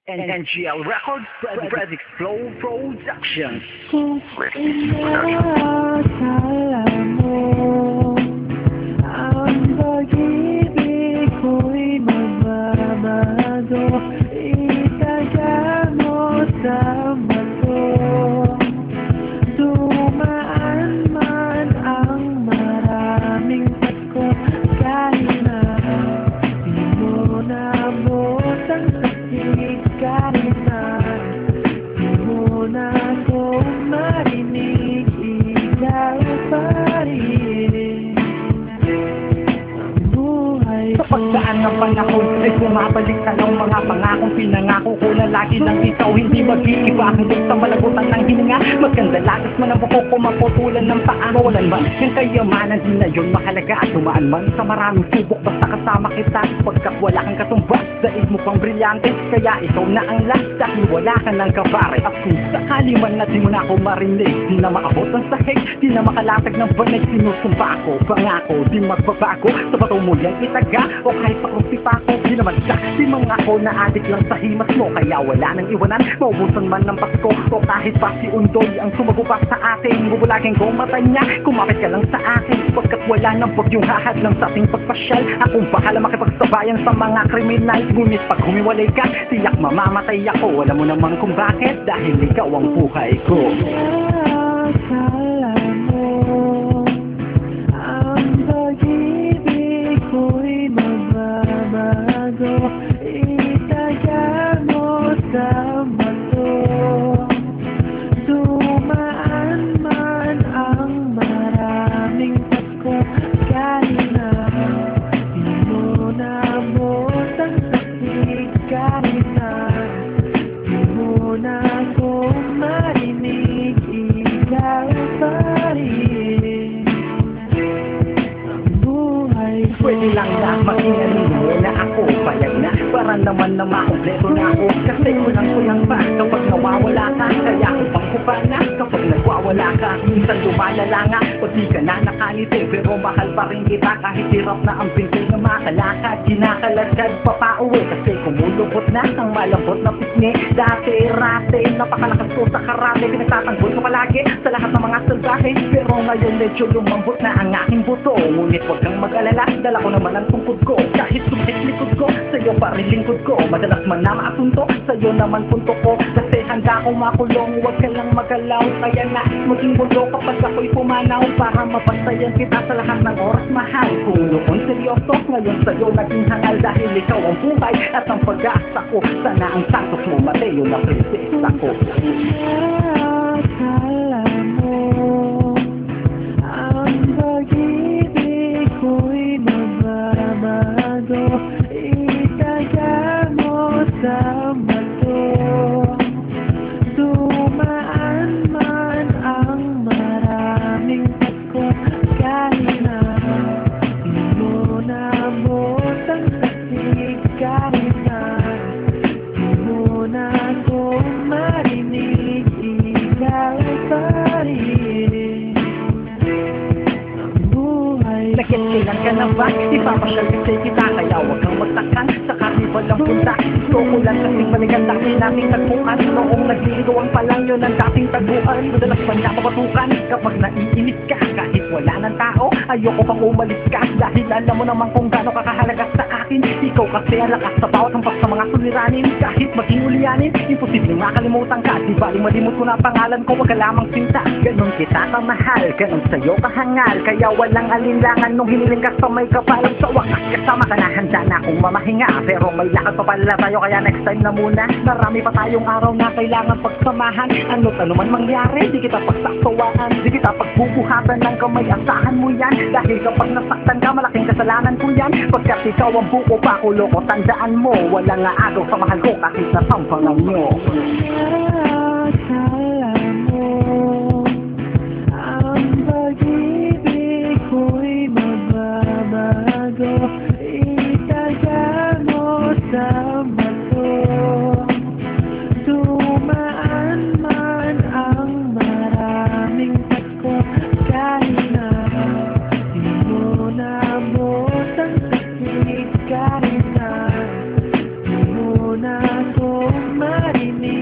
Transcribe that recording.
and NGL Records, Frederick Flow Productions. Kung inakala mo ang pag-ibig ko'y magbabago, itaga mo sa bato. Dumaan man ang maraming pasko, kahit na di mo nabot ang sakit, kahit na di mo na ako marinig, ikaw pa rin ang buhay Sa ko. pagdaan ng panahon ay bumabalik ka ng mga pangakong pinangako ko na lagi lang ikaw hindi mag-iiba. Hanggang sa malagutan ng hininga, magkanda lagas man ang buko ko, maputulan ng paa. Mawalan man yung kayamanan, di na yun mahalaga. At dumaan man sa maraming subok, basta kasama kita. Pagkat wala kang katumbas, daig mo pang brilyante, kaya ikaw na ang last dahil wala ka ng kabare. At kung sakali man na di mo na ako marinig, di na maabot ang sahig, di na makalatag ng banig, sinusumpa ako, pangako, di magbabago. Sa bato mo yan itaga, o kahit pa kung sipako, di naman siya, di mga ako na adik lang sa himas mo. Kaya wala nang iwanan, maubusan man ng Pasko, o kahit pa si Undoy ang sumagupa sa atin. Bubulagin ko mata niya, kumapit ka lang sa akin, pagkat wala nang bagyong hahadlang sa ating pagpasyal. Akong bahala makipagsabayan sa mga kriminal, ngunit pag humiwalay ka, tiyak mamamatay ako. Alam mo naman kung bakit, dahil ikaw ang buhay ko. Akala mo ang pag-ibig ko'y magbabago, itaga mo sa bato. Dumaan man ang maraming pasko, kahit na di mo nabot ang sakit, kahit na di mo na ako marinig, ikaw pa rin ang buhay ko. Pwede lang na makinalingin na ako, payag na, para naman na makompleto na ako. Kasi kulang pa kapag nawawala ka, kaya upang pa na kapag nagwawala ka. Minsan lumalala nga, pag di ka na nakalite, pero mahal pa rin kita kahit hirap na ang pintil na makalakad. Kinakalagad pa pauwi kasi kumulubot na ang malambot na pisngi. Dati-rate, napakalakas ko sa karate, pinagtatanggol ko palagi sa lahat ng mga salbahe. Pero ngayon medyo lumambot na ang aking buto, ngunit huwag kang mag-alala, dala ko naman ang tungkod ko. Kahit sumit likod ko, sa'yo pa rin lingkod ko. Madalas man na maasunto, sa'yo naman punto ko. Kasi handa akong makulong, huwag ka lang magalaw. Kaya na maging bulo kapag ako'y pumanaw, para mapantayan kita sa lahat ng oras, mahal. Kung noon seryoso, ngayon sa'yo naging hangal, dahil ikaw ang buhay at ang pag-asa ko. Sana ang santos mo, Mateo, na prinsesa ko. Akala mo ang pag-ibig ko'y magbabago, itaga mo sa bato. Dumaan man ang maraming pasko, kahit na di mo nabot ang sakit, kahit na di mo na ako marinig, ikaw pa rin ang buhay ko. Nakikailan ka na ba? Ipapasyal kasi kita, kaya huwag kang magtakan sa karnival ng punta. Gusto ko lang kasing balikan dati nating tagpuan. Noong nagliligawan pa lang yun ang dating taguan. Madalas man na mapatukan kapag naiinit ka, kahit wala ng tao, ayoko pang umalis ka. Dahil alam mo naman kung gaano kakahalaga sa akin. Ikaw kasi ang lakas sa bawat hampas sa mga suliranin. Kahit maging ulianin, imposible makalimutan ka. Di baling malimot ko na pangalan ko, wag ka lamang sinta. Ganon kita kamahal, ganon sa'yo kahangal. Kaya walang alinlangan nung hiniling ka sa may kapal. Sa wakas kasama ka na, handa na akong mamahinga. Pero may lakad pa pala tayo, kaya next time na muna. Marami pa tayong araw na kailangan pagsamahan. Ano't ano man mangyari, di kita pagsasawaan, di kita pagbubuhatan ng kamay, asahan mo yan. Dahil kapag nasaktan ka, malaking kasalanan ko yan. Pagkat ikaw ang buko pa ko, loko, tandaan mo, walang agaw sa mahal ko kahit nasampangan nyo. Akala mo ang pag-ibig ko'y magbabago, itaga mo sa bato. Dumaan man ang maraming pasko, kahit na di mo nabot ang sakit, kahit na di mo na ako Hindi